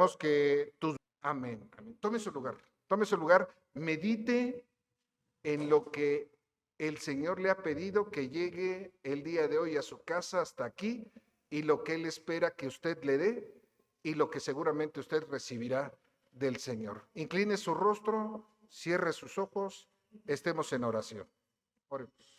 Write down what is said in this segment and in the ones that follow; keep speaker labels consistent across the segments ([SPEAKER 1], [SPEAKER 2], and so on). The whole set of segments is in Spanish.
[SPEAKER 1] Sabemos que tus... Amén, amén. Tome su lugar, medite en lo que el Señor le ha pedido que llegue el día de hoy a su casa hasta aquí y lo que Él espera que usted le dé y lo que seguramente usted recibirá del Señor. Incline su rostro, cierre sus ojos, estemos en oración. Oremos.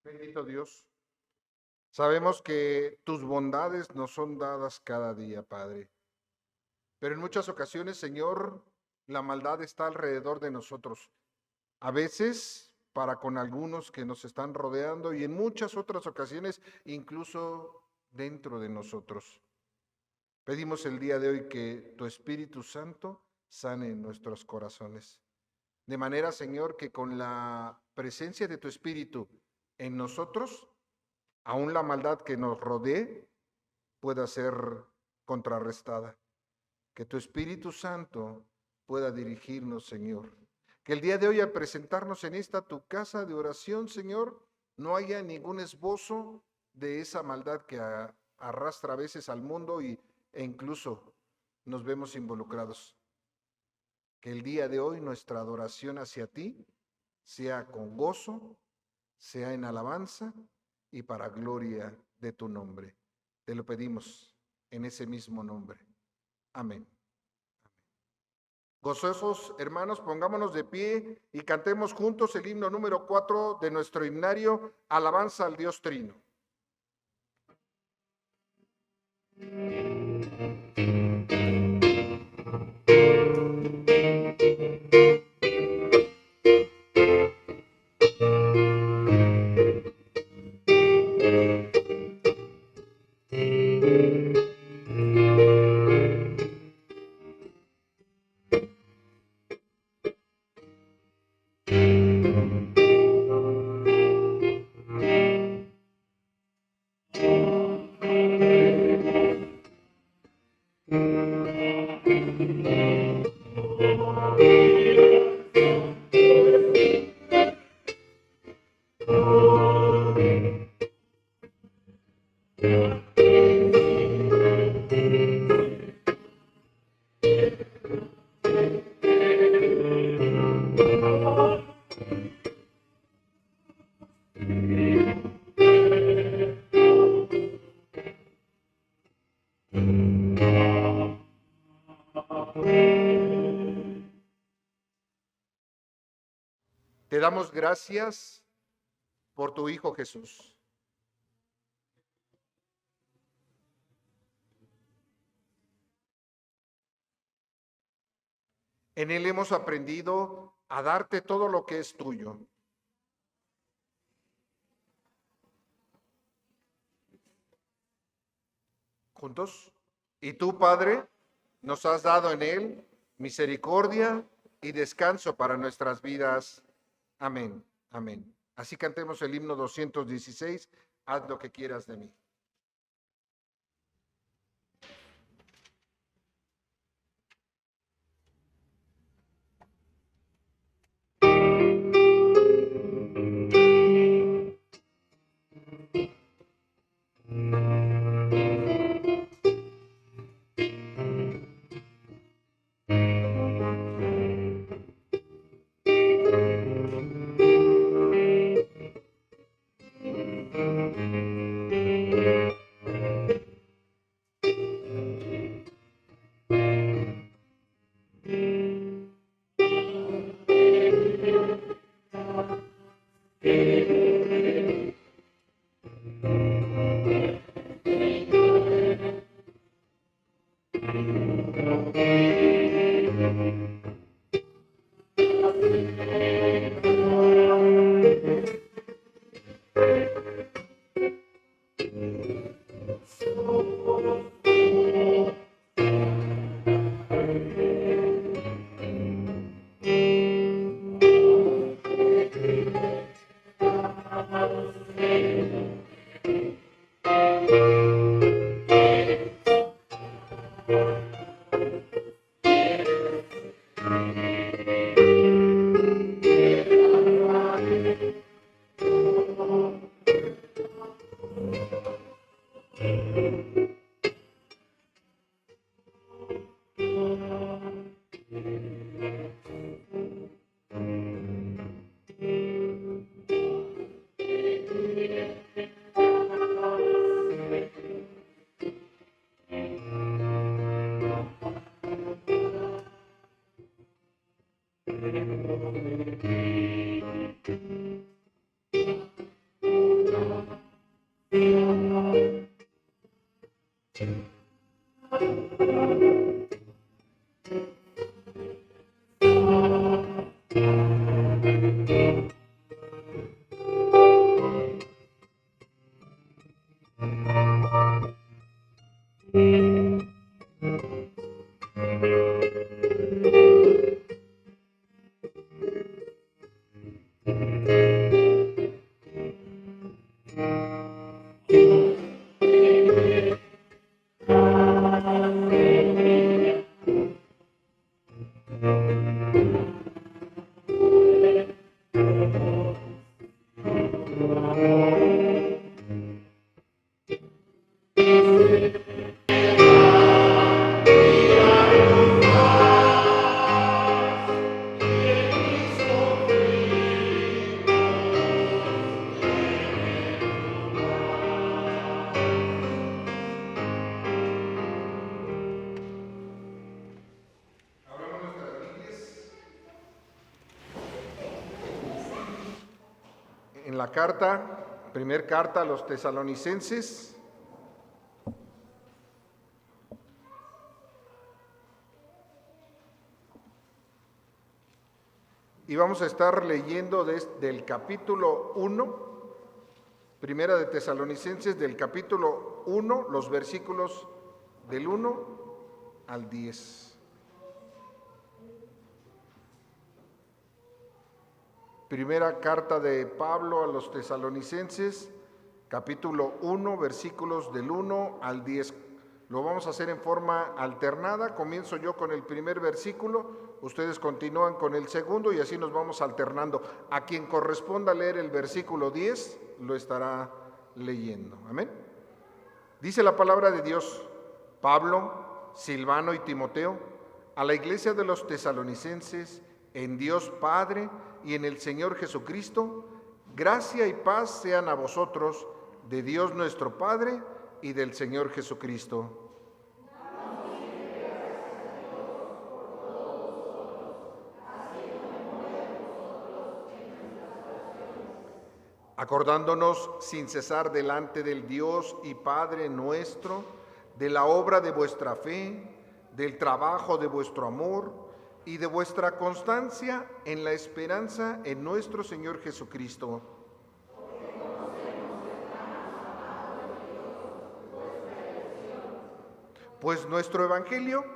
[SPEAKER 1] Bendito Dios, sabemos que tus bondades nos son dadas cada día, Padre. Pero en muchas ocasiones, Señor, la maldad está alrededor de nosotros. A veces para con algunos que nos están rodeando y en muchas otras ocasiones incluso dentro de nosotros. Pedimos el día de hoy que tu Espíritu Santo sane nuestros corazones. De manera, Señor, que con la presencia de tu Espíritu en nosotros, aún la maldad que nos rodee pueda ser contrarrestada. Que tu Espíritu Santo pueda dirigirnos, Señor. Que el día de hoy, al presentarnos en esta tu casa de oración, Señor, no haya ningún esbozo de esa maldad que arrastra a veces al mundo e incluso nos vemos involucrados. Que el día de hoy nuestra adoración hacia ti sea con gozo, sea en alabanza y para gloria de tu nombre. Te lo pedimos en ese mismo nombre. Amén. Gozosos hermanos, pongámonos de pie y cantemos juntos el himno número 4 de nuestro himnario, Alabanza al Dios Trino. Te damos gracias por tu Hijo Jesús. En Él hemos aprendido a darte todo lo que es tuyo. Juntos. Y tú, Padre, nos has dado en Él misericordia y descanso para nuestras vidas. Amén, amén. Así cantemos el himno 216, haz lo que quieras de mí. En la primer carta a los tesalonicenses, y vamos a estar leyendo desde el capítulo 1, Primera de Tesalonicenses, del capítulo 1, los versículos del 1 al 10. Primera carta de Pablo a los tesalonicenses, capítulo 1, versículos del 1 al 10. Lo vamos a hacer en forma alternada. Comienzo yo con el primer versículo, ustedes continúan con el segundo y así nos vamos alternando. A quien corresponda leer el versículo 10, lo estará leyendo. Amén. Dice la palabra de Dios: Pablo, Silvano y Timoteo, a la iglesia de los tesalonicenses, en Dios Padre y en el Señor Jesucristo, gracia y paz sean a vosotros, de Dios nuestro Padre y del Señor Jesucristo. Acordándonos sin cesar delante del Dios y Padre nuestro, de la obra de vuestra fe, del trabajo de vuestro amor y de vuestra constancia en la esperanza en nuestro Señor Jesucristo. Pues nuestro evangelio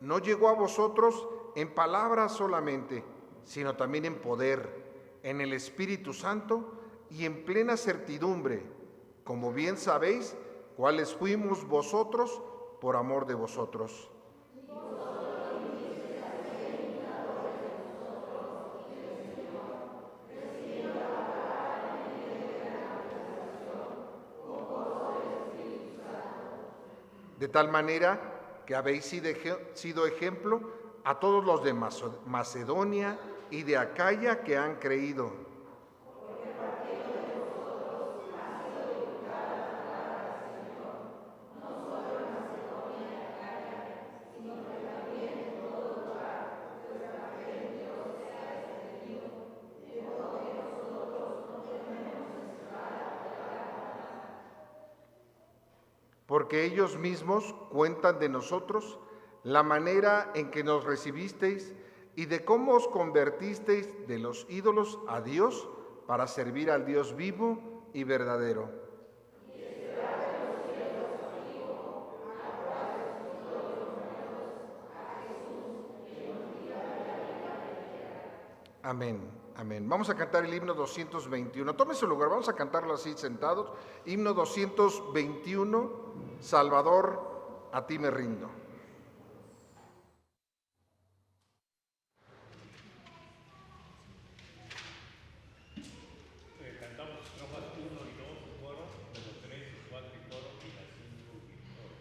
[SPEAKER 1] no llegó a vosotros en palabras solamente, sino también en poder, en el Espíritu Santo y en plena certidumbre, como bien sabéis cuáles fuimos vosotros por amor de vosotros. De tal manera que habéis sido ejemplo a todos los de Macedonia y de Acaya que han creído. Porque ellos mismos cuentan de nosotros la manera en que nos recibisteis y de cómo os convertisteis de los ídolos a Dios para servir al Dios vivo y verdadero. Amén, amén. Vamos a cantar el himno 221. Tome su lugar, vamos a cantarlo así sentados. Himno 221, Salvador, a ti me rindo.
[SPEAKER 2] Cantamos estrofas 1 y 2, coro, luego 3, 4 y coro, y la 5 y coro.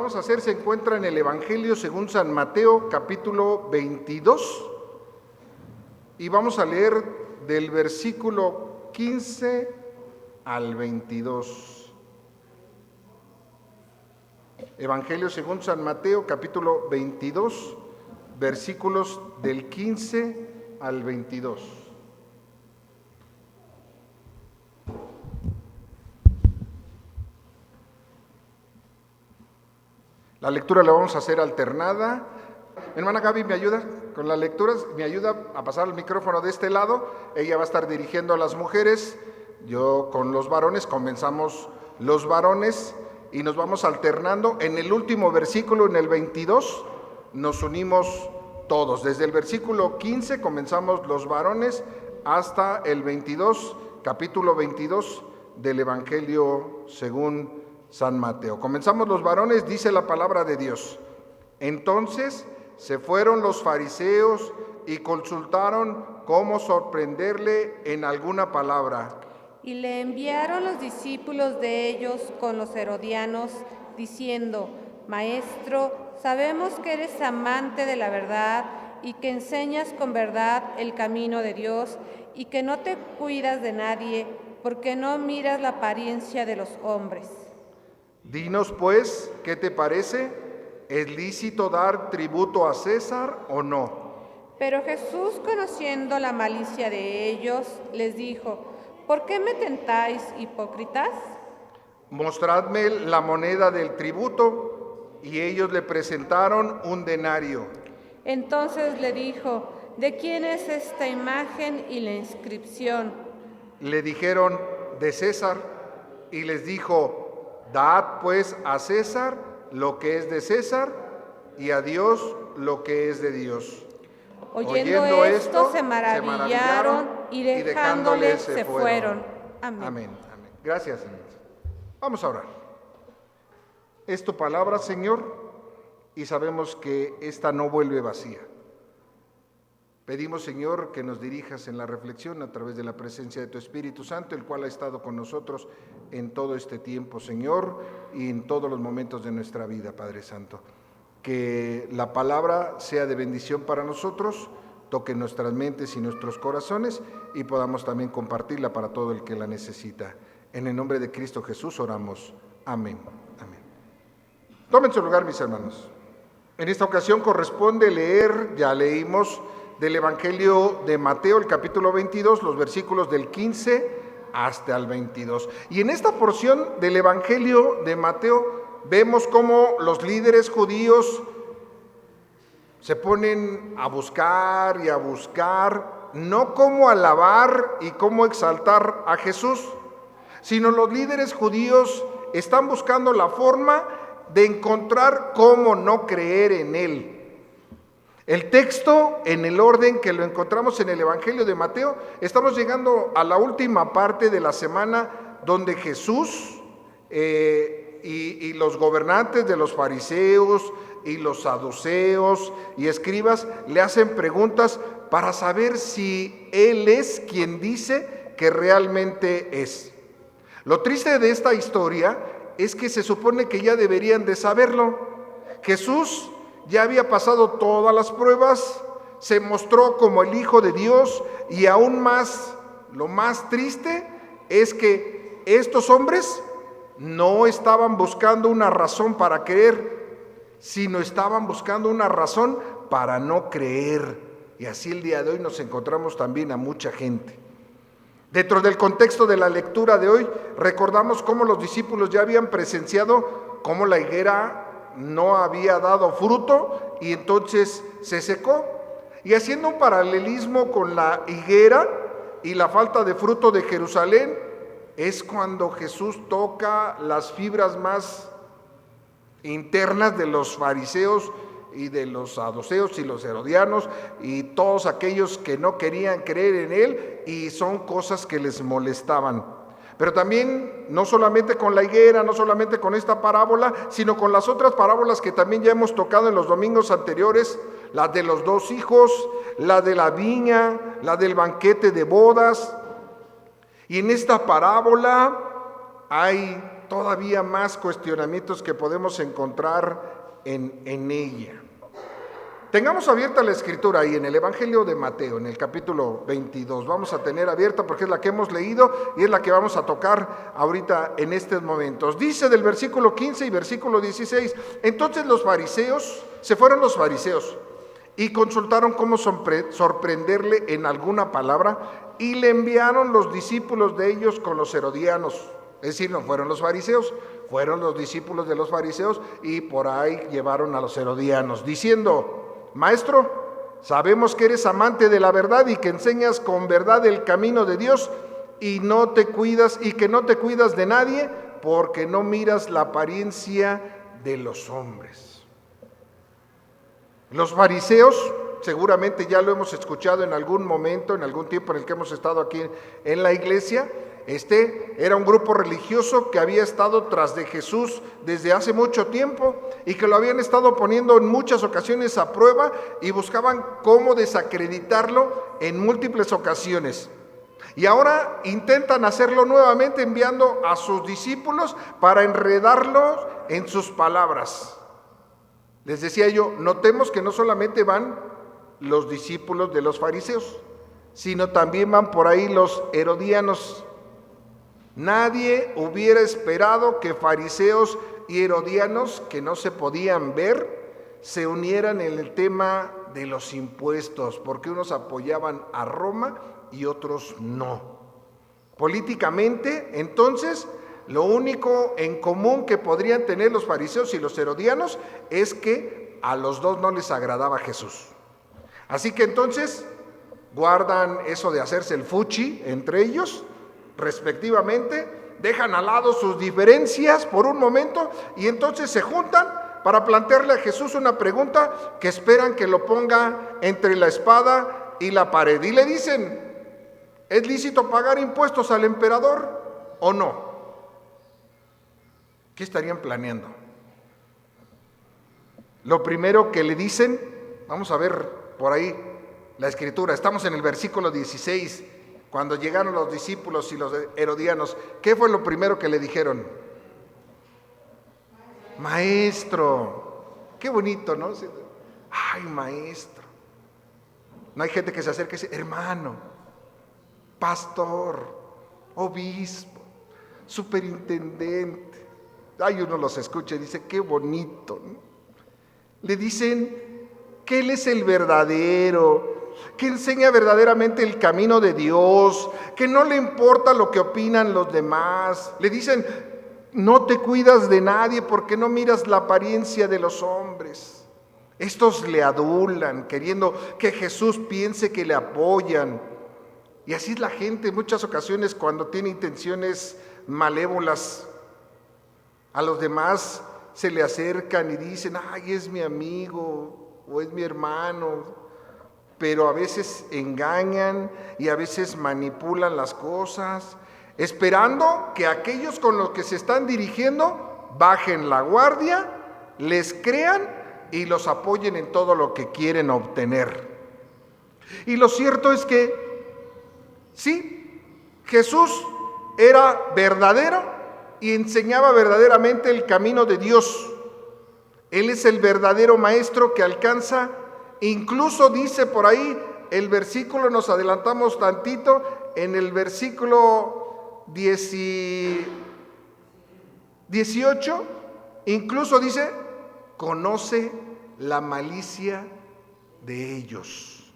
[SPEAKER 1] vamos a hacer se encuentra en el Evangelio según San Mateo, capítulo 22. Y vamos a leer del versículo 15 al 22. Evangelio según San Mateo, capítulo 22, versículos del 15 al 22. La lectura la vamos a hacer alternada. Mi hermana Gaby me ayuda con las lecturas, me ayuda a pasar el micrófono de este lado. Ella va a estar dirigiendo a las mujeres, yo con los varones. Comenzamos los varones y nos vamos alternando. En el último versículo, en el 22, nos unimos todos. Desde el versículo 15 comenzamos los varones hasta el 22, capítulo 22 del Evangelio según San Mateo. Comenzamos los varones, dice la palabra de Dios. Entonces se fueron los fariseos y consultaron cómo sorprenderle en alguna palabra.
[SPEAKER 3] Y le enviaron los discípulos de ellos con los herodianos, diciendo: Maestro, sabemos que eres amante de la verdad y que enseñas con verdad el camino de Dios y que no te cuidas de nadie, porque no miras la apariencia de los hombres.
[SPEAKER 1] Dinos pues, ¿qué te parece? ¿Es lícito dar tributo a César o no?
[SPEAKER 3] Pero Jesús, conociendo la malicia de ellos, les dijo: ¿Por qué me tentáis, hipócritas?
[SPEAKER 1] Mostradme la moneda del tributo. Y ellos le presentaron un denario.
[SPEAKER 3] Entonces le dijo: ¿De quién es esta imagen y la inscripción?
[SPEAKER 1] Le dijeron: de César. Y les dijo: Dad pues a César lo que es de César y a Dios lo que es de Dios.
[SPEAKER 3] Oyendo esto, se maravillaron y dejándole se fueron. Amén.
[SPEAKER 1] Amén. Gracias, Señor. Vamos a orar. Es tu palabra, Señor, y sabemos que esta no vuelve vacía. Pedimos, Señor, que nos dirijas en la reflexión a través de la presencia de tu Espíritu Santo, el cual ha estado con nosotros en todo este tiempo, Señor, y en todos los momentos de nuestra vida, Padre Santo. Que la palabra sea de bendición para nosotros, toque nuestras mentes y nuestros corazones y podamos también compartirla para todo el que la necesita. En el nombre de Cristo Jesús oramos. Amén. Amén. Tomen su lugar, mis hermanos. En esta ocasión corresponde leer, ya leímos, del Evangelio de Mateo, el capítulo 22, los versículos del 15 hasta el 22. Y en esta porción del Evangelio de Mateo vemos cómo los líderes judíos se ponen a buscar y a buscar, no cómo alabar y cómo exaltar a Jesús, sino los líderes judíos están buscando la forma de encontrar cómo no creer en Él. El texto, en el orden que lo encontramos en el Evangelio de Mateo, estamos llegando a la última parte de la semana donde Jesús y los gobernantes de los fariseos y los saduceos y escribas le hacen preguntas para saber si Él es quien dice que realmente es. Lo triste de esta historia es que se supone que ya deberían de saberlo. Jesús ya había pasado todas las pruebas, se mostró como el Hijo de Dios y aún más, lo más triste es que estos hombres no estaban buscando una razón para creer, sino estaban buscando una razón para no creer. Y así el día de hoy nos encontramos también a mucha gente. Dentro del contexto de la lectura de hoy, recordamos cómo los discípulos ya habían presenciado cómo la higuera no había dado fruto y entonces se secó. Y haciendo un paralelismo con la higuera y la falta de fruto de Jerusalén, es cuando Jesús toca las fibras más internas de los fariseos y de los saduceos y los herodianos y todos aquellos que no querían creer en Él, y son cosas que les molestaban. Pero también, no solamente con la higuera, no solamente con esta parábola, sino con las otras parábolas que también ya hemos tocado en los domingos anteriores, la de los 2 hijos, la de la viña, la del banquete de bodas. Y en esta parábola hay todavía más cuestionamientos que podemos encontrar en ella. Tengamos abierta la escritura ahí en el Evangelio de Mateo, en el capítulo 22. Vamos a tener abierta porque es la que hemos leído y es la que vamos a tocar ahorita en estos momentos. Dice del versículo 15 y versículo 16, entonces se fueron los fariseos y consultaron cómo sorprenderle en alguna palabra y le enviaron los discípulos de ellos con los herodianos. Es decir, no fueron los fariseos, fueron los discípulos de los fariseos y por ahí llevaron a los herodianos, diciendo: Maestro, sabemos que eres amante de la verdad y que enseñas con verdad el camino de Dios y que no te cuidas de nadie porque no miras la apariencia de los hombres. Los fariseos, seguramente ya lo hemos escuchado en algún momento, en algún tiempo en el que hemos estado aquí en la iglesia. Era un grupo religioso que había estado tras de Jesús desde hace mucho tiempo y que lo habían estado poniendo en muchas ocasiones a prueba y buscaban cómo desacreditarlo en múltiples ocasiones. Y ahora intentan hacerlo nuevamente enviando a sus discípulos para enredarlos en sus palabras. Les decía yo, notemos que no solamente van los discípulos de los fariseos, sino también van por ahí los herodianos. Nadie hubiera esperado que fariseos y herodianos, que no se podían ver, se unieran en el tema de los impuestos, porque unos apoyaban a Roma y otros no. Políticamente, entonces, lo único en común que podrían tener los fariseos y los herodianos es que a los dos no les agradaba Jesús. Así que entonces guardan eso de hacerse el fuchi entre ellos, respectivamente, dejan al lado sus diferencias por un momento y entonces se juntan para plantearle a Jesús una pregunta que esperan que lo ponga entre la espada y la pared. Y le dicen: ¿es lícito pagar impuestos al emperador o no? ¿Qué estarían planeando? Lo primero que le dicen, vamos a ver por ahí la escritura, estamos en el versículo 16, cuando llegaron los discípulos y los herodianos, ¿qué fue lo primero que le dijeron? Maestro. Qué bonito, ¿no? Ay, maestro. No hay gente que se acerque y dice: hermano, pastor, obispo, superintendente. Ay, uno los escucha y dice: qué bonito, ¿no? Le dicen que Él es el verdadero, que enseña verdaderamente el camino de Dios, que no le importa lo que opinan los demás. Le dicen: no te cuidas de nadie porque no miras la apariencia de los hombres. Estos le adulan, queriendo que Jesús piense que le apoyan. Y así es la gente en muchas ocasiones cuando tiene intenciones malévolas. A los demás se le acercan y dicen: ay, es mi amigo o es mi hermano. Pero a veces engañan y a veces manipulan las cosas, esperando que aquellos con los que se están dirigiendo bajen la guardia, les crean y los apoyen en todo lo que quieren obtener. Y lo cierto es que sí, Jesús era verdadero y enseñaba verdaderamente el camino de Dios. Él es el verdadero maestro que alcanza. Incluso dice por ahí el versículo, nos adelantamos tantito, en el versículo 18, incluso dice: conoce la malicia de ellos.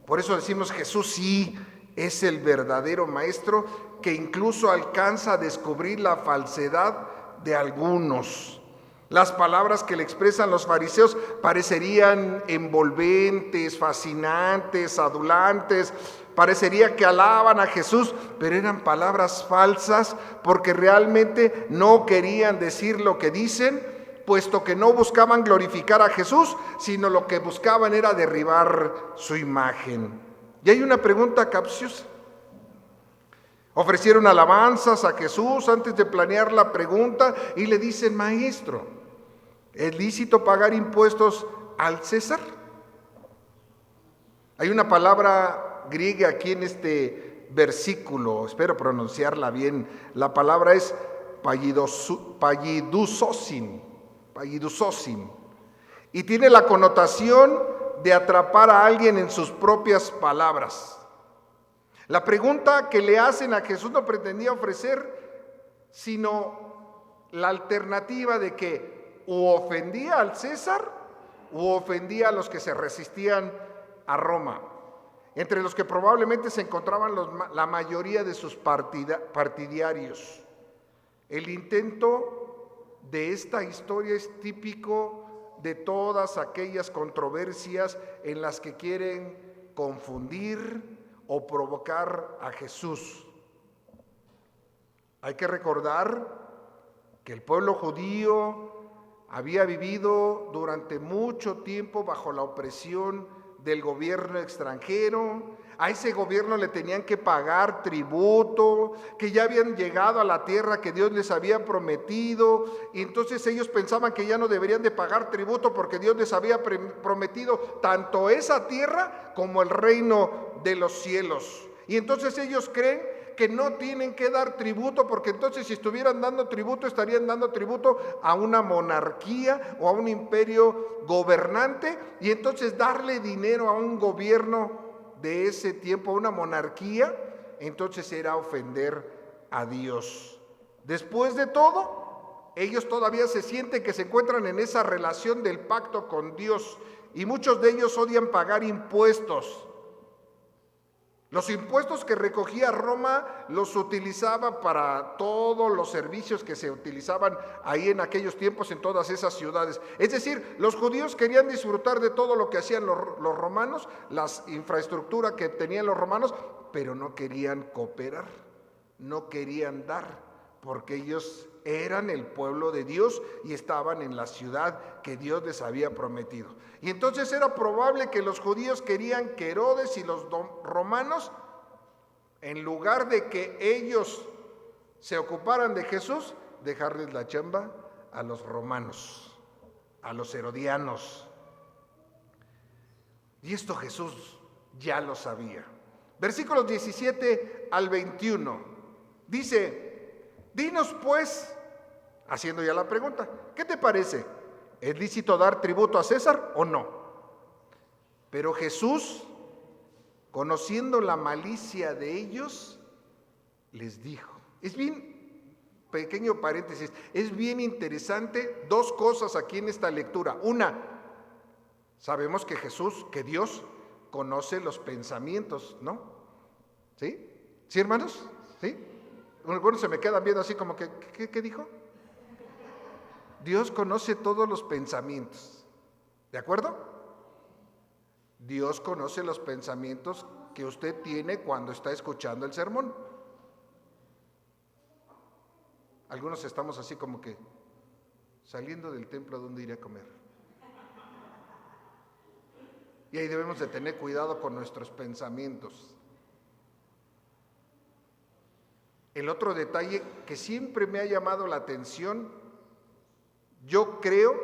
[SPEAKER 1] Por eso decimos: Jesús sí es el verdadero maestro que incluso alcanza a descubrir la falsedad de algunos. Las palabras que le expresan los fariseos parecerían envolventes, fascinantes, adulantes. Parecería que alaban a Jesús, pero eran palabras falsas porque realmente no querían decir lo que dicen, puesto que no buscaban glorificar a Jesús, sino lo que buscaban era derribar su imagen. Y hay una pregunta capciosa. Ofrecieron alabanzas a Jesús antes de planear la pregunta y le dicen: maestro, ¿es lícito pagar impuestos al César? Hay una palabra griega aquí en este versículo, espero pronunciarla bien. La palabra es pallidusosin, y tiene la connotación de atrapar a alguien en sus propias palabras. La pregunta que le hacen a Jesús no pretendía ofrecer sino la alternativa de que o ofendía al César o ofendía a los que se resistían a Roma, entre los que probablemente se encontraban la mayoría de sus partidarios. El intento de esta historia es típico de todas aquellas controversias en las que quieren confundir o provocar a Jesús. Hay que recordar que el pueblo judío había vivido durante mucho tiempo bajo la opresión del gobierno extranjero. A ese gobierno le tenían que pagar tributo, que ya habían llegado a la tierra que Dios les había prometido, y entonces ellos pensaban que ya no deberían de pagar tributo porque Dios les había prometido tanto esa tierra como el reino de los cielos. Y entonces ellos creen que no tienen que dar tributo, porque entonces si estuvieran dando tributo, estarían dando tributo a una monarquía o a un imperio gobernante, y entonces darle dinero a un gobierno de ese tiempo, a una monarquía, entonces era ofender a Dios. Después de todo, ellos todavía se sienten que se encuentran en esa relación del pacto con Dios, y muchos de ellos odian pagar impuestos. Los impuestos que recogía Roma los utilizaba para todos los servicios que se utilizaban ahí en aquellos tiempos en todas esas ciudades. Es decir, los judíos querían disfrutar de todo lo que hacían los romanos, la infraestructura que tenían los romanos, pero no querían cooperar, no querían dar, porque ellos eran el pueblo de Dios y estaban en la ciudad que Dios les había prometido. Y entonces era probable que los judíos querían que Herodes y los romanos, en lugar de que ellos se ocuparan de Jesús, dejarles la chamba a los romanos, a los herodianos. Y esto Jesús ya lo sabía. Versículos 17 al 21. Dice: dinos pues, haciendo ya la pregunta, ¿qué te parece? ¿Es lícito dar tributo a César o no? Pero Jesús, conociendo la malicia de ellos, les dijo. Es bien, pequeño paréntesis, es bien interesante dos cosas aquí en esta lectura. Una, sabemos que Jesús, que Dios conoce los pensamientos, ¿no? ¿Sí? ¿Sí, hermanos? ¿Sí? Algunos se me quedan viendo así como que, ¿qué dijo? Dios conoce todos los pensamientos, ¿de acuerdo? Dios conoce los pensamientos que usted tiene cuando está escuchando el sermón. Algunos estamos así como que saliendo del templo, ¿a dónde iré a comer? Y ahí debemos de tener cuidado con nuestros pensamientos. El otro detalle que siempre me ha llamado la atención, yo creo,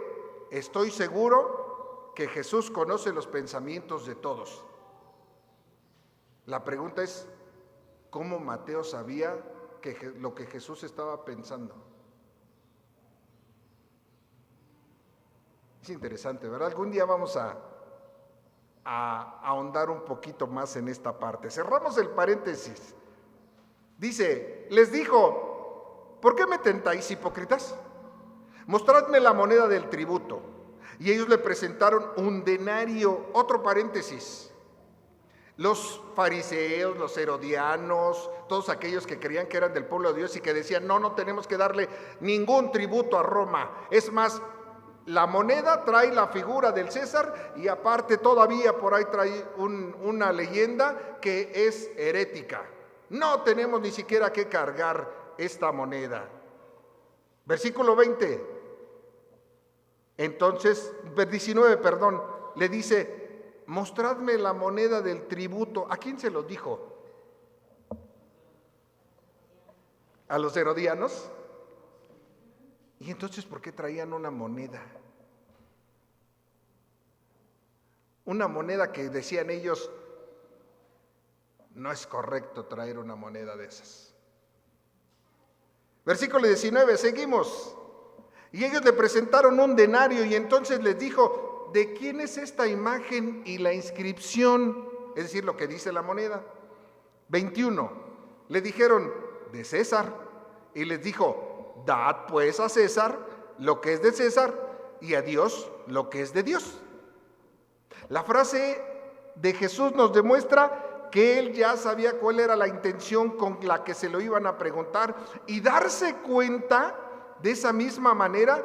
[SPEAKER 1] estoy seguro que Jesús conoce los pensamientos de todos. La pregunta es, ¿cómo Mateo sabía lo que Jesús estaba pensando? Es interesante, ¿verdad? Algún día vamos a ahondar un poquito más en esta parte. Cerramos el paréntesis. Dice, les dijo: ¿por qué me tentáis, hipócritas? Mostradme la moneda del tributo. Y ellos le presentaron un denario. Otro paréntesis. Los fariseos, los herodianos, todos aquellos que creían que eran del pueblo de Dios y que decían, no tenemos que darle ningún tributo a Roma. Es más, la moneda trae la figura del César y aparte todavía por ahí trae una leyenda que es herética. No tenemos ni siquiera que cargar esta moneda. Versículo 20. Entonces, 19, perdón, le dice, mostradme la moneda del tributo. ¿A quién se lo dijo? ¿A los herodianos? ¿Y entonces por qué traían una moneda? Una moneda que decían ellos, no es correcto traer una moneda de esas. Versículo 19, seguimos. Y ellos le presentaron un denario y entonces les dijo, ¿de quién es esta imagen y la inscripción? Es decir, lo que dice la moneda. 21, le dijeron, de César. Y les dijo, dad pues a César lo que es de César y a Dios lo que es de Dios. La frase de Jesús nos demuestra que él ya sabía cuál era la intención con la que se lo iban a preguntar, y darse cuenta de esa misma manera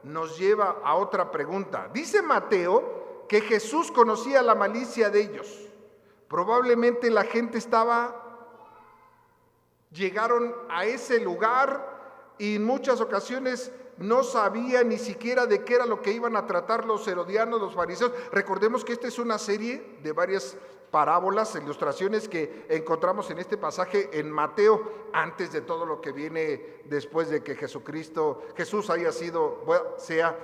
[SPEAKER 1] nos lleva a otra pregunta. Dice Mateo que Jesús conocía la malicia de ellos. Probablemente la gente llegaron a ese lugar y en muchas ocasiones no sabía ni siquiera de qué era lo que iban a tratar los herodianos, los fariseos. Recordemos que esta es una serie de varias parábolas, ilustraciones que encontramos en este pasaje en Mateo, antes de todo lo que viene después de que Jesús haya sido, sea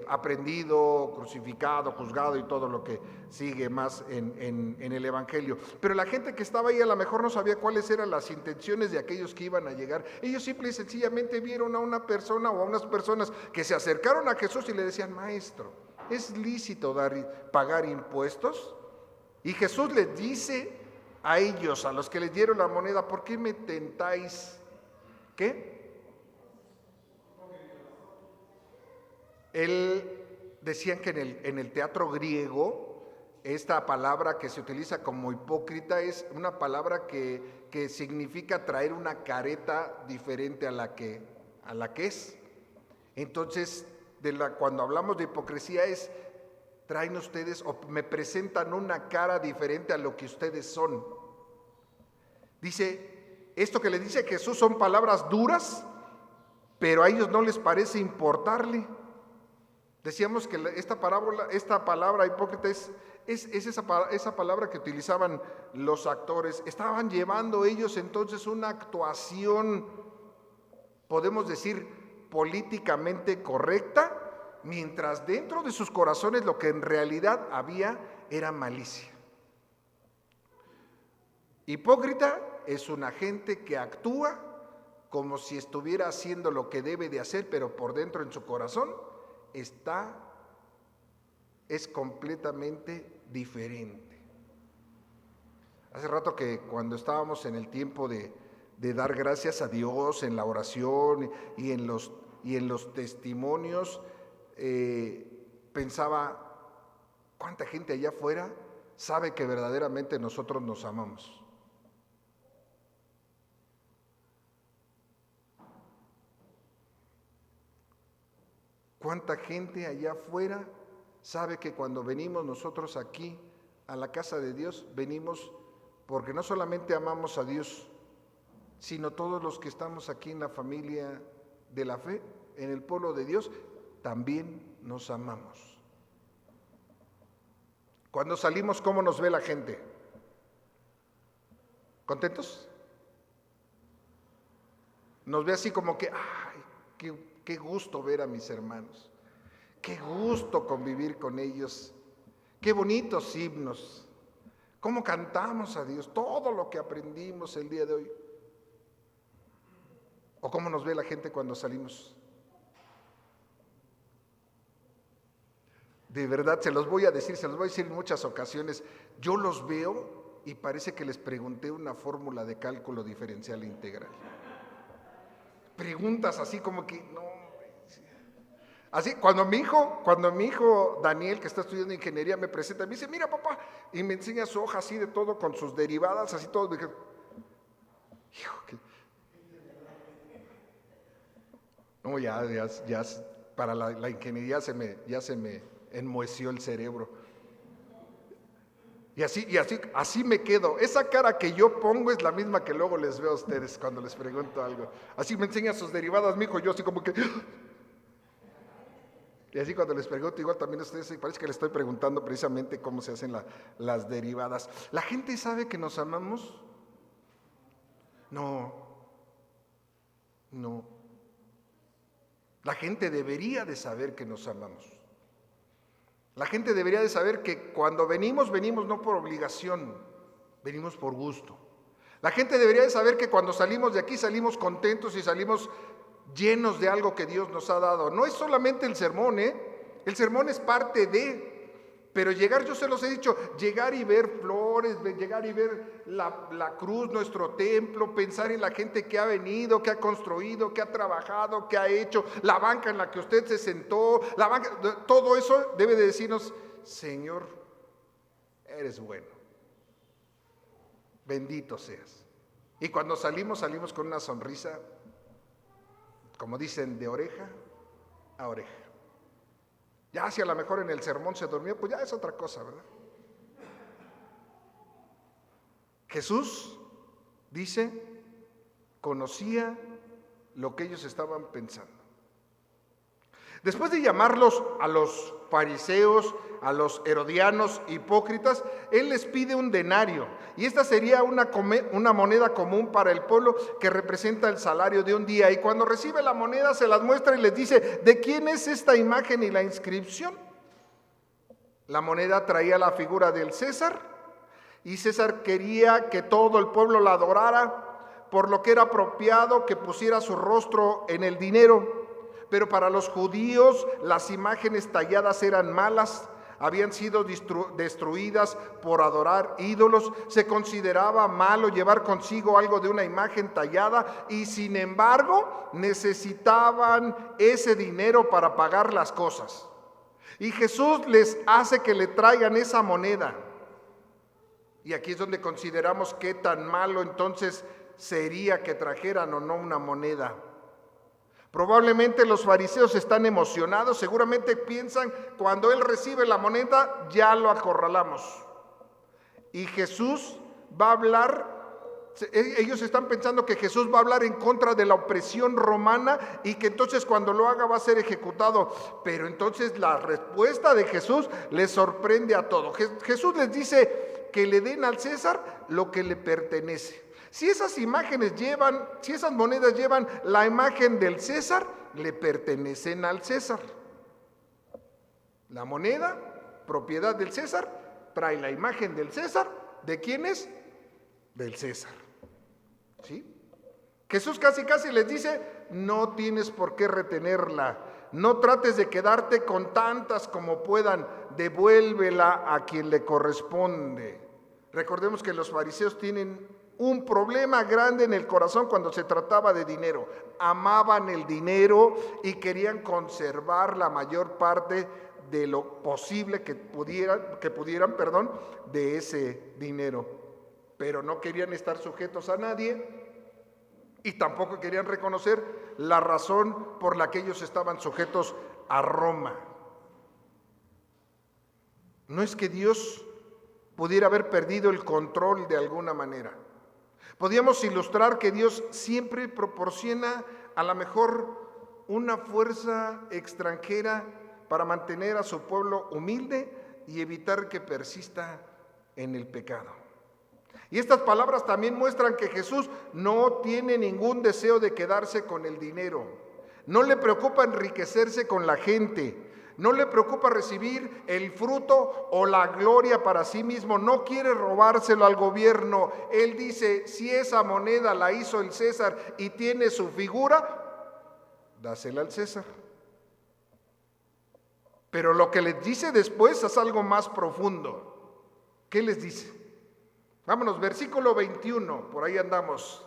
[SPEAKER 1] aprendido, crucificado, juzgado y todo lo que sigue más en el Evangelio. Pero la gente que estaba ahí a lo mejor no sabía cuáles eran las intenciones de aquellos que iban a llegar. Ellos simple y sencillamente vieron a una persona o a unas personas que se acercaron a Jesús y le decían, maestro, ¿es lícito pagar impuestos? Y Jesús les dice a ellos, a los que les dieron la moneda, ¿por qué me tentáis? ¿Qué? Decían que en el teatro griego, esta palabra que se utiliza como hipócrita es una palabra que significa traer una careta diferente a la que es. Entonces, cuando hablamos de hipocresía es, traen ustedes o me presentan una cara diferente a lo que ustedes son. Dice, esto que le dice Jesús son palabras duras, pero a ellos no les parece importarle. Decíamos que esta palabra hipócrita es esa palabra que utilizaban los actores. Estaban llevando ellos entonces una actuación, podemos decir, políticamente correcta, mientras dentro de sus corazones lo que en realidad había era malicia. Hipócrita es una gente que actúa como si estuviera haciendo lo que debe de hacer, pero por dentro en su corazón es completamente diferente. Hace rato que cuando estábamos en el tiempo de dar gracias a Dios en la oración y en los testimonios, pensaba, ¿cuánta gente allá afuera sabe que verdaderamente nosotros nos amamos? ¿Cuánta gente allá afuera sabe que cuando venimos nosotros aquí a la casa de Dios, venimos porque no solamente amamos a Dios, sino todos los que estamos aquí en la familia de la fe, en el pueblo de Dios, también nos amamos? Cuando salimos, ¿cómo nos ve la gente? ¿Contentos? Nos ve así como que, ¡ay, qué gusto ver a mis hermanos! ¡Qué gusto convivir con ellos! ¡Qué bonitos himnos! ¿Cómo cantamos a Dios? Todo lo que aprendimos el día de hoy. ¿O cómo nos ve la gente cuando salimos? De verdad, se los voy a decir en muchas ocasiones. Yo los veo y parece que les pregunté una fórmula de cálculo diferencial integral. Preguntas así como que, no. Así, cuando mi hijo Daniel, que está estudiando ingeniería, me presenta, me dice, mira papá, y me enseña su hoja así de todo, con sus derivadas, así todo. Me dije, hijo, no, ya para la ingeniería ya se me enmoheció el cerebro. Y así me quedo. Esa cara que yo pongo es la misma que luego les veo a ustedes cuando les pregunto algo. Así me enseña sus derivadas, mi hijo, yo así como que... Y así cuando les pregunto, igual también a ustedes, parece que les estoy preguntando precisamente cómo se hacen las derivadas. ¿La gente sabe que nos amamos? No. La gente debería de saber que nos amamos. La gente debería de saber que cuando venimos no por obligación, venimos por gusto. La gente debería de saber que cuando salimos de aquí salimos contentos y salimos llenos de algo que Dios nos ha dado. No es solamente el sermón, el sermón es parte de, pero llegar, yo se los he dicho, llegar y ver flores, llegar y ver la cruz, nuestro templo, pensar en la gente que ha venido, que ha construido, que ha trabajado, que ha hecho, la banca en la que usted se sentó, la banca, todo eso debe de decirnos, Señor, eres bueno. Bendito seas. Y cuando salimos con una sonrisa, como dicen, de oreja a oreja. Ya si a lo mejor en el sermón se durmió, pues ya es otra cosa, ¿verdad? Jesús, dice, conocía lo que ellos estaban pensando. Después de llamarlos a los fariseos, a los herodianos hipócritas, Él les pide un denario. Y esta sería una moneda común para el pueblo que representa el salario de un día. Y cuando recibe la moneda se las muestra y les dice, ¿de quién es esta imagen y la inscripción? La moneda traía la figura del César, y César quería que todo el pueblo la adorara, por lo que era apropiado que pusiera su rostro en el dinero. Pero para los judíos las imágenes talladas eran malas, habían sido destruidas por adorar ídolos. Se consideraba malo llevar consigo algo de una imagen tallada y sin embargo necesitaban ese dinero para pagar las cosas. Y Jesús les hace que le traigan esa moneda. Y aquí es donde consideramos qué tan malo entonces sería que trajeran o no una moneda. Probablemente los fariseos están emocionados, seguramente piensan, cuando Él recibe la moneda, ya lo acorralamos. Y Jesús va a hablar, ellos están pensando que Jesús va a hablar en contra de la opresión romana y que entonces cuando lo haga va a ser ejecutado. Pero entonces la respuesta de Jesús les sorprende a todos. Jesús les dice que le den al César lo que le pertenece. Si esas imágenes llevan, si esas monedas llevan la imagen del César, le pertenecen al César. La moneda, propiedad del César, trae la imagen del César. ¿De quién es? Del César. ¿Sí? Jesús casi les dice, no tienes por qué retenerla. No trates de quedarte con tantas como puedan. Devuélvela a quien le corresponde. Recordemos que los fariseos tienen un problema grande en el corazón cuando se trataba de dinero. Amaban el dinero y querían conservar la mayor parte de lo posible que pudieran, de ese dinero. Pero no querían estar sujetos a nadie y tampoco querían reconocer la razón por la que ellos estaban sujetos a Roma. No es que Dios pudiera haber perdido el control de alguna manera. Podríamos ilustrar que Dios siempre proporciona a lo mejor una fuerza extranjera para mantener a su pueblo humilde y evitar que persista en el pecado. Y estas palabras también muestran que Jesús no tiene ningún deseo de quedarse con el dinero. No le preocupa enriquecerse con la gente. No le preocupa recibir el fruto o la gloria para sí mismo. No quiere robárselo al gobierno. Él dice, si esa moneda la hizo el César y tiene su figura, dásela al César. Pero lo que les dice después es algo más profundo. ¿Qué les dice? Vámonos, versículo 21, por ahí andamos.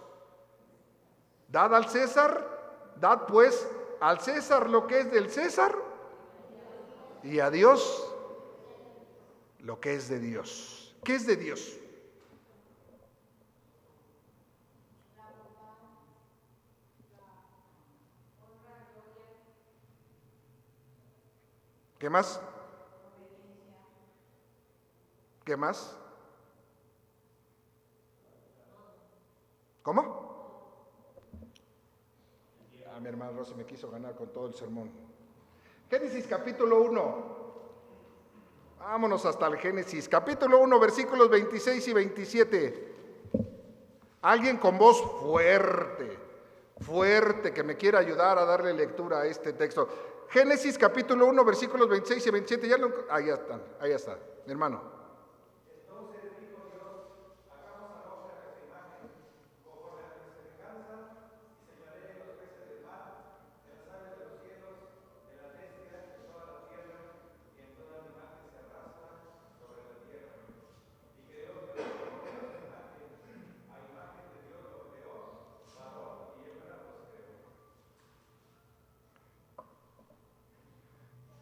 [SPEAKER 1] Dad al César, dad pues al César lo que es del César, y a Dios lo que es de Dios. ¿Qué es de Dios? ¿Qué más? ¿Qué más? ¿Cómo? Mi hermano Rosy me quiso ganar con todo el sermón. Génesis capítulo 1. Vámonos hasta el Génesis. Capítulo 1, versículos 26 y 27. Alguien con voz fuerte, que me quiera ayudar a darle lectura a este texto. Génesis capítulo 1, versículos 26 y 27. Ahí está, mi hermano.
[SPEAKER 4] Entonces dijo Dios, hagamos al hombre a nuestra imagen,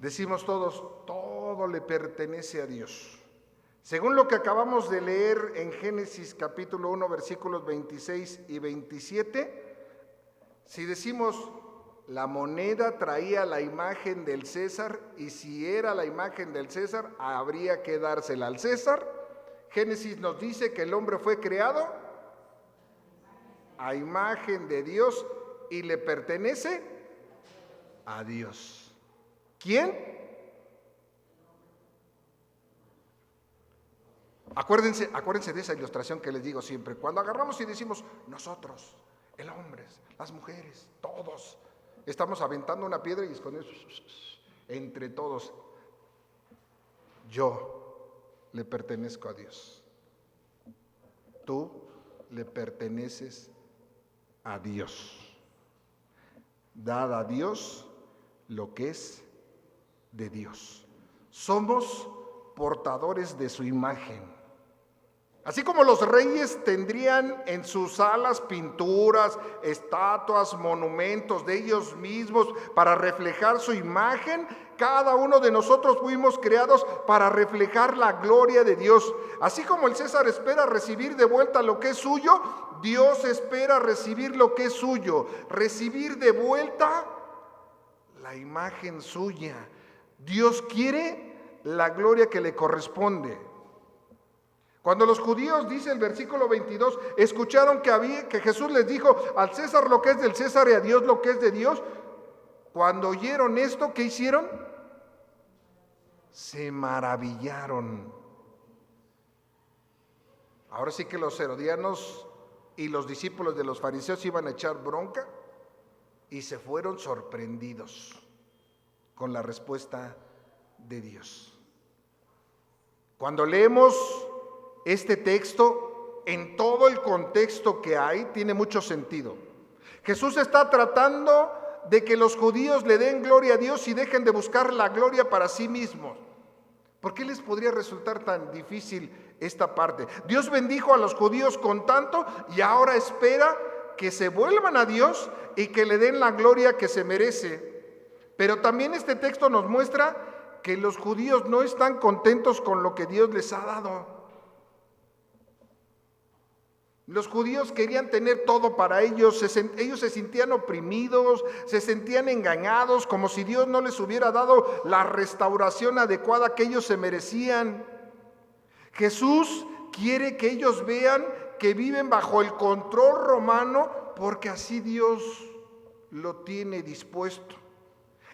[SPEAKER 1] Decimos todos, todo le pertenece a Dios. Según lo que acabamos de leer en Génesis capítulo 1, versículos 26 y 27, si decimos la moneda traía la imagen del César y si era la imagen del César, habría que dársela al César. Génesis nos dice que el hombre fue creado a imagen de Dios y le pertenece a Dios. ¿Quién? Acuérdense de esa ilustración que les digo siempre. Cuando agarramos y decimos nosotros, el hombre, las mujeres, todos, estamos aventando una piedra y escondiendo entre todos. Yo le pertenezco a Dios. Tú le perteneces a Dios. Dad a Dios lo que es de Dios. Somos portadores de su imagen. Así como los reyes tendrían en sus salas pinturas, estatuas, monumentos de ellos mismos para reflejar su imagen, cada uno de nosotros fuimos creados para reflejar la gloria de Dios. Así como el César espera recibir de vuelta lo que es suyo, Dios espera recibir lo que es suyo, recibir de vuelta la imagen suya. Dios quiere la gloria que le corresponde. Cuando los judíos, dice el versículo 22, escucharon que Jesús les dijo al César lo que es del César y a Dios lo que es de Dios, cuando oyeron esto, ¿qué hicieron? Se maravillaron. Ahora sí que los herodianos y los discípulos de los fariseos iban a echar bronca y se fueron sorprendidos con la respuesta de Dios. Cuando leemos este texto, en todo el contexto que hay, tiene mucho sentido. Jesús está tratando de que los judíos le den gloria a Dios y dejen de buscar la gloria para sí mismos. ¿Por qué les podría resultar tan difícil esta parte? Dios bendijo a los judíos con tanto y ahora espera que se vuelvan a Dios y que le den la gloria que se merece. Pero también este texto nos muestra que los judíos no están contentos con lo que Dios les ha dado. Los judíos querían tener todo para ellos, ellos se sentían oprimidos, se sentían engañados, como si Dios no les hubiera dado la restauración adecuada que ellos se merecían. Jesús quiere que ellos vean que viven bajo el control romano porque así Dios lo tiene dispuesto.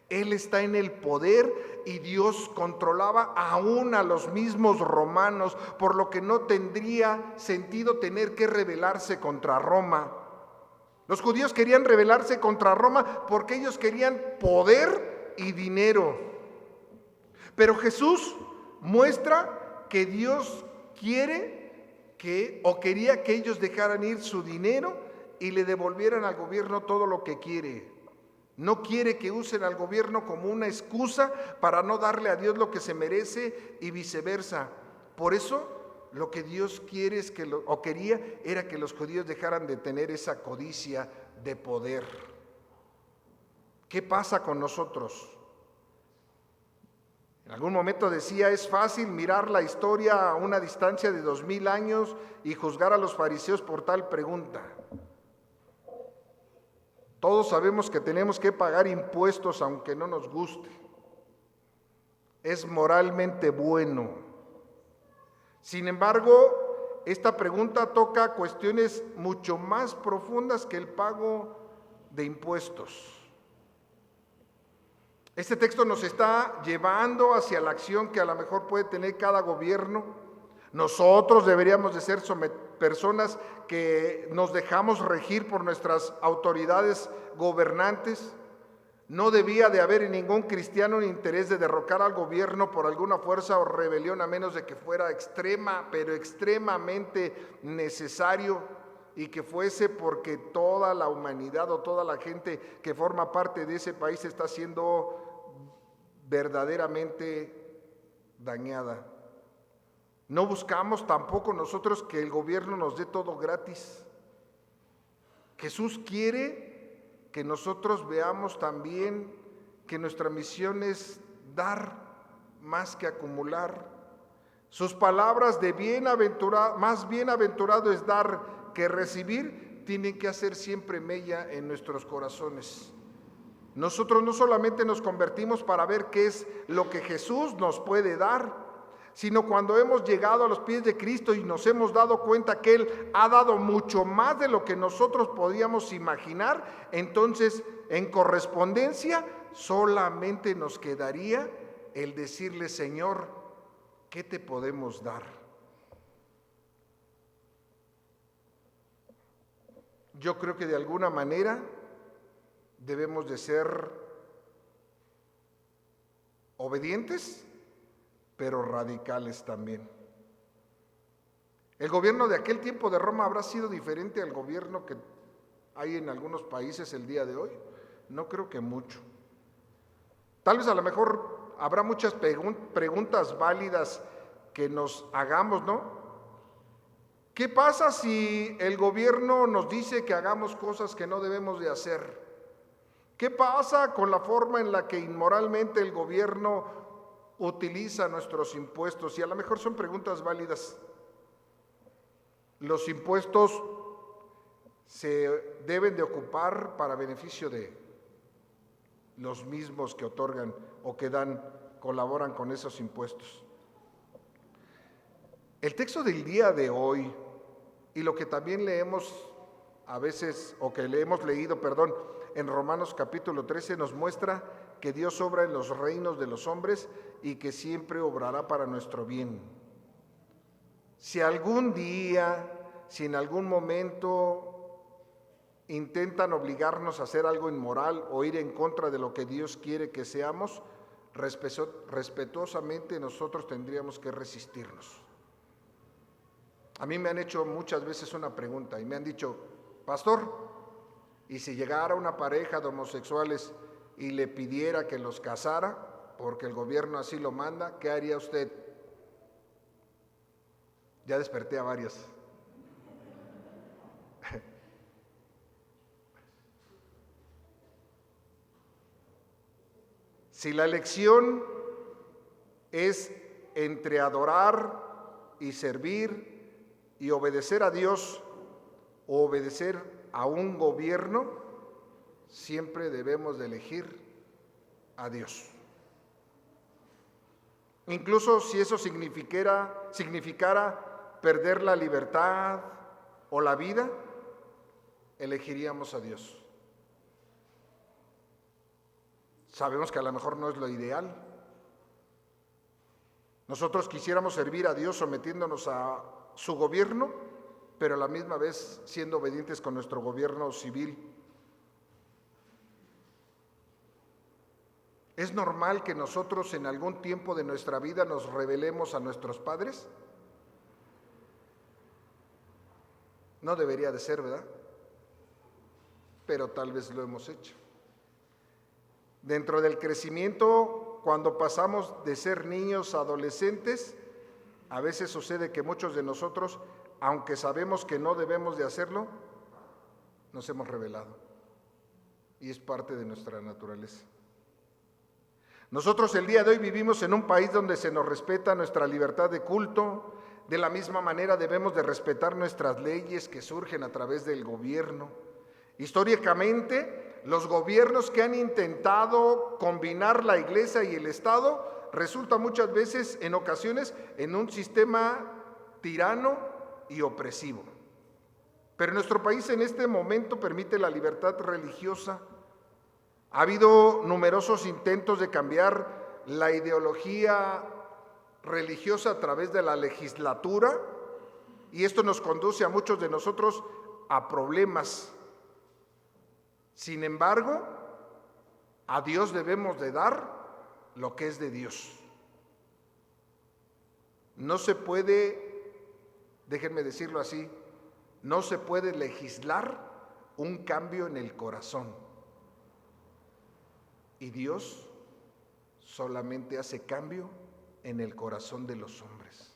[SPEAKER 1] Él está en el poder y Dios controlaba aún a los mismos romanos, por lo que no tendría sentido tener que rebelarse contra Roma. Los judíos querían rebelarse contra Roma porque ellos querían poder y dinero. Pero Jesús muestra que Dios quería que ellos dejaran ir su dinero y le devolvieran al gobierno todo lo que quiere. No quiere que usen al gobierno como una excusa para no darle a Dios lo que se merece y viceversa. Por eso lo que Dios quiere quería era que los judíos dejaran de tener esa codicia de poder. ¿Qué pasa con nosotros? En algún momento decía, es fácil mirar la historia a una distancia de 2000 años y juzgar a los fariseos por tal pregunta. Todos sabemos que tenemos que pagar impuestos aunque no nos guste. Es moralmente bueno. Sin embargo, esta pregunta toca cuestiones mucho más profundas que el pago de impuestos. Este texto nos está llevando hacia la acción que a lo mejor puede tener cada gobierno. Nosotros deberíamos de ser personas que nos dejamos regir por nuestras autoridades gobernantes. No debía de haber en ningún cristiano un interés de derrocar al gobierno por alguna fuerza o rebelión, a menos de que fuera extremadamente necesario y que fuese porque toda la humanidad o toda la gente que forma parte de ese país está siendo verdaderamente dañada. No buscamos tampoco nosotros que el gobierno nos dé todo gratis. Jesús quiere que nosotros veamos también que nuestra misión es dar más que acumular. Sus palabras de más bienaventurado es dar que recibir, tienen que hacer siempre mella en nuestros corazones. Nosotros no solamente nos convertimos para ver qué es lo que Jesús nos puede dar, sino cuando hemos llegado a los pies de Cristo y nos hemos dado cuenta que Él ha dado mucho más de lo que nosotros podíamos imaginar, entonces en correspondencia solamente nos quedaría el decirle: Señor, ¿qué te podemos dar? Yo creo que de alguna manera debemos de ser obedientes, pero radicales también. El gobierno de aquel tiempo de Roma habrá sido diferente al gobierno que hay en algunos países el día de hoy. No creo que mucho. Tal vez a lo mejor habrá muchas preguntas válidas que nos hagamos, ¿no? ¿Qué pasa si el gobierno nos dice que hagamos cosas que no debemos de hacer? ¿Qué pasa con la forma en la que inmoralmente el gobierno utiliza nuestros impuestos? Y a lo mejor son preguntas válidas. Los impuestos se deben de ocupar para beneficio de los mismos que otorgan o que colaboran con esos impuestos. El texto del día de hoy y lo que también leemos a veces, o que le hemos leído, en Romanos capítulo 13 nos muestra que Dios obra en los reinos de los hombres y que siempre obrará para nuestro bien. Si algún día, si en algún momento intentan obligarnos a hacer algo inmoral o ir en contra de lo que Dios quiere que seamos, respetuosamente nosotros tendríamos que resistirnos. A mí me han hecho muchas veces una pregunta y me han dicho: pastor, ¿y si llegara una pareja de homosexuales y le pidiera que los casara, porque el gobierno así lo manda, qué haría usted? Ya desperté a varios. Si la elección es entre adorar y servir y obedecer a Dios o obedecer a un gobierno, siempre debemos de elegir a Dios. Incluso si eso significara perder la libertad o la vida, elegiríamos a Dios. Sabemos que a lo mejor no es lo ideal. Nosotros quisiéramos servir a Dios sometiéndonos a su gobierno, pero a la misma vez siendo obedientes con nuestro gobierno civil. ¿Es normal que nosotros en algún tiempo de nuestra vida nos rebelemos a nuestros padres? No debería de ser, ¿verdad? Pero tal vez lo hemos hecho. Dentro del crecimiento, cuando pasamos de ser niños a adolescentes, a veces sucede que muchos de nosotros, aunque sabemos que no debemos de hacerlo, nos hemos rebelado. Y es parte de nuestra naturaleza. Nosotros el día de hoy vivimos en un país donde se nos respeta nuestra libertad de culto. De la misma manera debemos de respetar nuestras leyes que surgen a través del gobierno. Históricamente, los gobiernos que han intentado combinar la Iglesia y el Estado resulta muchas veces, en ocasiones, en un sistema tirano y opresivo. Pero nuestro país en este momento permite la libertad religiosa. Ha habido numerosos intentos de cambiar la ideología religiosa a través de la legislatura, y esto nos conduce a muchos de nosotros a problemas. Sin embargo, a Dios debemos de dar lo que es de Dios. No se puede, déjenme decirlo así, no se puede legislar un cambio en el corazón. Y Dios solamente hace cambio en el corazón de los hombres.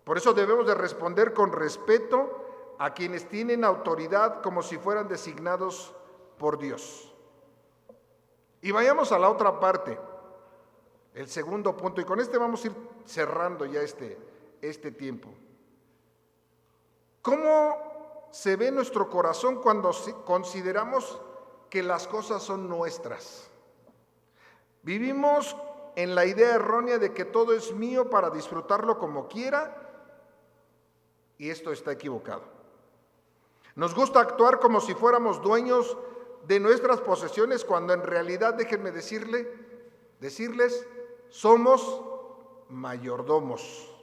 [SPEAKER 1] Por eso debemos de responder con respeto a quienes tienen autoridad como si fueran designados por Dios. Y vayamos a la otra parte, el segundo punto, y con este vamos a ir cerrando ya este tiempo. ¿Cómo se ve nuestro corazón cuando consideramos que las cosas son nuestras? Vivimos en la idea errónea de que todo es mío para disfrutarlo como quiera, y esto está equivocado. Nos gusta actuar como si fuéramos dueños de nuestras posesiones, cuando en realidad, déjenme decirles, somos mayordomos.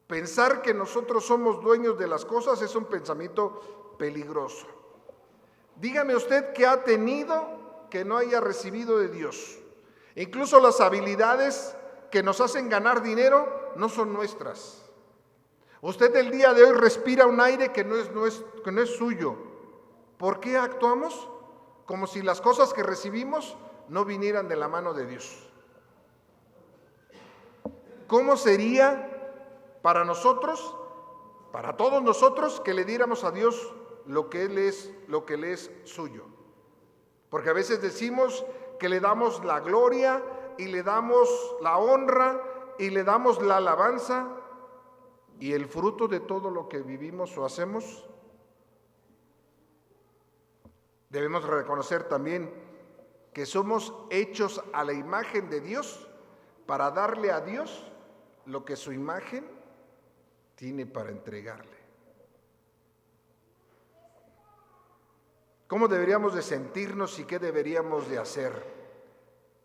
[SPEAKER 1] Pensar que nosotros somos dueños de las cosas es un pensamiento peligroso. Dígame usted qué ha tenido que no haya recibido de Dios. Incluso las habilidades que nos hacen ganar dinero no son nuestras. Usted el día de hoy respira un aire que no es suyo. ¿Por qué actuamos como si las cosas que recibimos no vinieran de la mano de Dios? ¿Cómo sería para nosotros, para todos nosotros, que le diéramos a Dios lo que le es suyo? Porque a veces decimos que le damos la gloria y le damos la honra y le damos la alabanza, y el fruto de todo lo que vivimos o hacemos. Debemos reconocer también que somos hechos a la imagen de Dios para darle a Dios lo que su imagen tiene para entregarle. ¿Cómo deberíamos de sentirnos y qué deberíamos de hacer?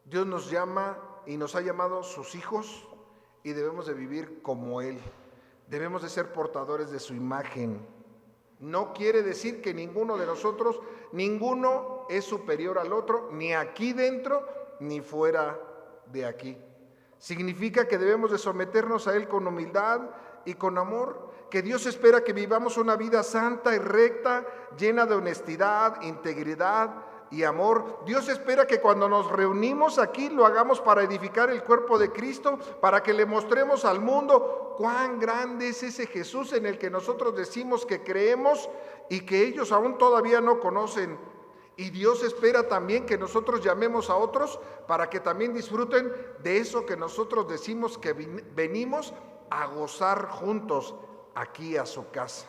[SPEAKER 1] Dios nos llama y nos ha llamado sus hijos, y debemos de vivir como Él. Debemos de ser portadores de su imagen. No quiere decir que ninguno de nosotros, ninguno es superior al otro, ni aquí dentro, ni fuera de aquí. Significa que debemos de someternos a Él con humildad y con amor, que Dios espera que vivamos una vida santa y recta, llena de honestidad, integridad y amor. Dios espera que cuando nos reunimos aquí lo hagamos para edificar el cuerpo de Cristo, para que le mostremos al mundo cuán grande es ese Jesús en el que nosotros decimos que creemos y que ellos aún todavía no conocen. Y Dios espera también que nosotros llamemos a otros para que también disfruten de eso que nosotros decimos que venimos a gozar juntos aquí a su casa.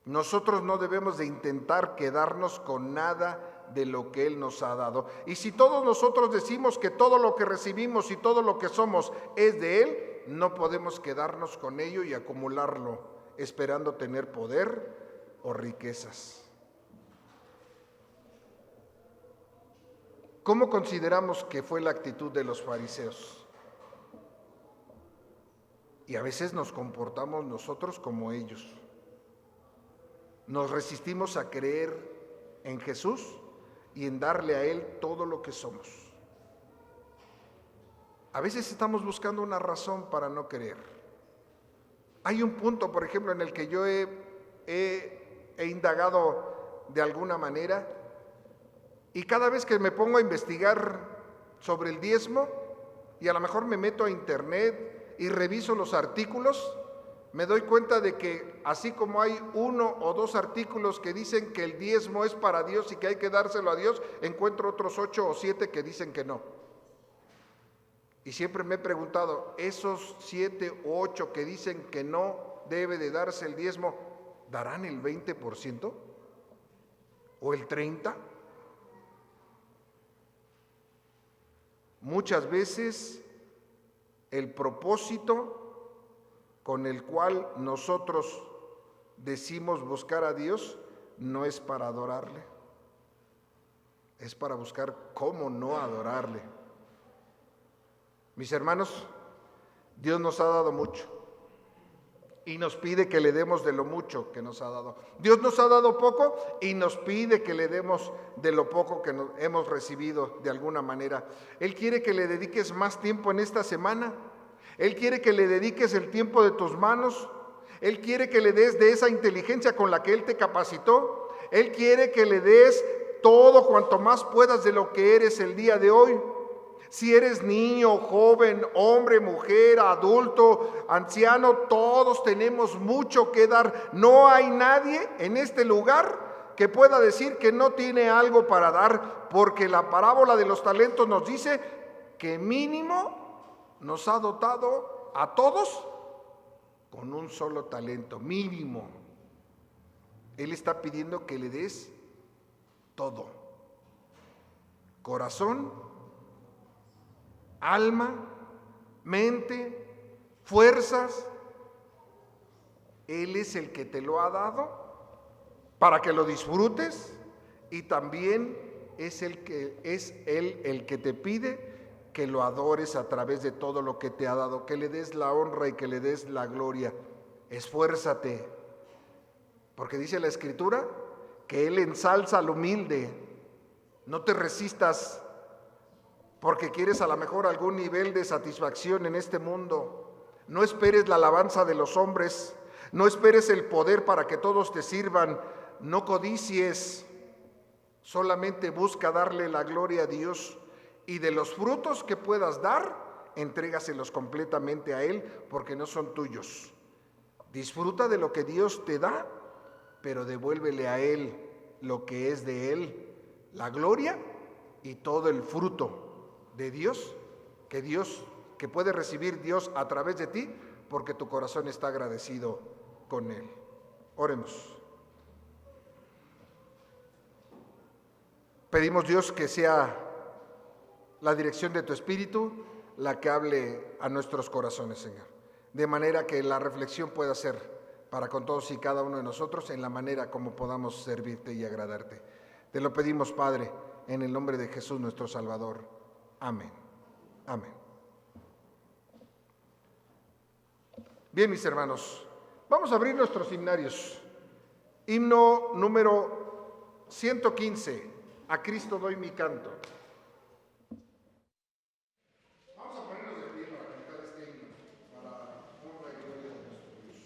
[SPEAKER 1] Nosotros no debemos de intentar quedarnos con nada de lo que Él nos ha dado. Y si todos nosotros decimos que todo lo que recibimos y todo lo que somos es de Él, no podemos quedarnos con ello y acumularlo, esperando tener poder o riquezas. ¿Cómo consideramos que fue la actitud de los fariseos? Y a veces nos comportamos nosotros como ellos. Nos resistimos a creer en Jesús y en darle a Él todo lo que somos. A veces estamos buscando una razón para no creer. Hay un punto, por ejemplo, en el que yo he indagado de alguna manera, y cada vez que me pongo a investigar sobre el diezmo, y a lo mejor me meto a internet y reviso los artículos, me doy cuenta de que así como hay 1 o 2 artículos que dicen que el diezmo es para Dios y que hay que dárselo a Dios, encuentro otros 8 o 7 que dicen que no. Y siempre me he preguntado, esos 7 o 8 que dicen que no debe de darse el diezmo, ¿darán el 20%? ¿O el 30%? Muchas veces el propósito con el cual nosotros decimos buscar a Dios no es para adorarle, es para buscar cómo no adorarle. Mis hermanos, Dios nos ha dado mucho y nos pide que le demos de lo mucho que nos ha dado. Dios nos ha dado poco y nos pide que le demos de lo poco que hemos recibido de alguna manera. Él quiere que le dediques más tiempo en esta semana. Él quiere que le dediques el tiempo de tus manos. Él quiere que le des de esa inteligencia con la que Él te capacitó. Él quiere que le des todo cuanto más puedas de lo que eres el día de hoy. Si eres niño, joven, hombre, mujer, adulto, anciano, todos tenemos mucho que dar. No hay nadie en este lugar que pueda decir que no tiene algo para dar, porque la parábola de los talentos nos dice que mínimo nos ha dotado a todos con un solo talento, mínimo. Él está pidiendo que le des todo: corazón, alma, mente, fuerzas. Él es el que te lo ha dado para que lo disfrutes, y también es Él el que te pide que lo adores a través de todo lo que te ha dado, que le des la honra y que le des la gloria. Esfuérzate, porque dice la Escritura que Él ensalza al humilde. No te resistas porque quieres a lo mejor algún nivel de satisfacción en este mundo. No esperes la alabanza de los hombres, no esperes el poder para que todos te sirvan, no codicies, solamente busca darle la gloria a Dios, y de los frutos que puedas dar, entrégaselos completamente a Él, porque no son tuyos. Disfruta de lo que Dios te da, pero devuélvele a Él lo que es de Él, la gloria y todo el fruto de Dios, que puede recibir Dios a través de ti, porque tu corazón está agradecido con Él. Oremos. Pedimos, Dios, que sea la dirección de tu Espíritu la que hable a nuestros corazones, Señor, de manera que la reflexión pueda ser para con todos y cada uno de nosotros en la manera como podamos servirte y agradarte. Te lo pedimos, Padre, en el nombre de Jesús nuestro Salvador. Amén. Amén. Bien, mis hermanos, vamos a abrir nuestros himnarios. Himno número 115, a Cristo doy mi canto. Vamos a ponernos de pie para cantar este himno, para honra y gloria de nuestro Dios.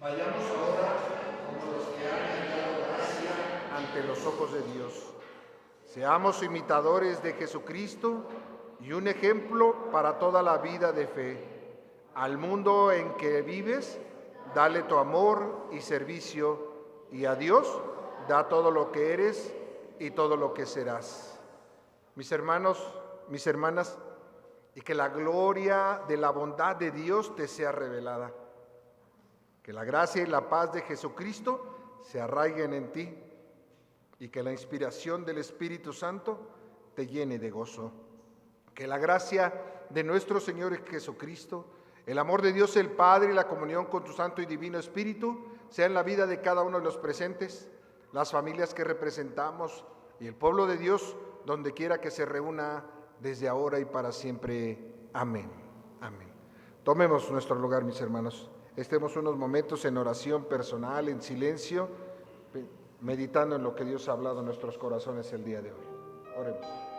[SPEAKER 1] Vayamos ahora como los que han hallado gracia ante los ojos de Dios. Seamos imitadores de Jesucristo y un ejemplo para toda la vida de fe. Al mundo en que vives, dale tu amor y servicio, y a Dios da todo lo que eres y todo lo que serás. Mis hermanos, mis hermanas, y que la gloria de la bondad de Dios te sea revelada. Que la gracia y la paz de Jesucristo se arraiguen en ti y que la inspiración del Espíritu Santo te llene de gozo. Que la gracia de nuestro Señor Jesucristo, el amor de Dios el Padre y la comunión con tu Santo y Divino Espíritu sea en la vida de cada uno de los presentes, las familias que representamos y el pueblo de Dios donde quiera que se reúna desde ahora y para siempre. Amén. Amén. Tomemos nuestro lugar, mis hermanos. Estemos unos momentos en oración personal, en silencio, meditando en lo que Dios ha hablado en nuestros corazones el día de hoy. Oremos.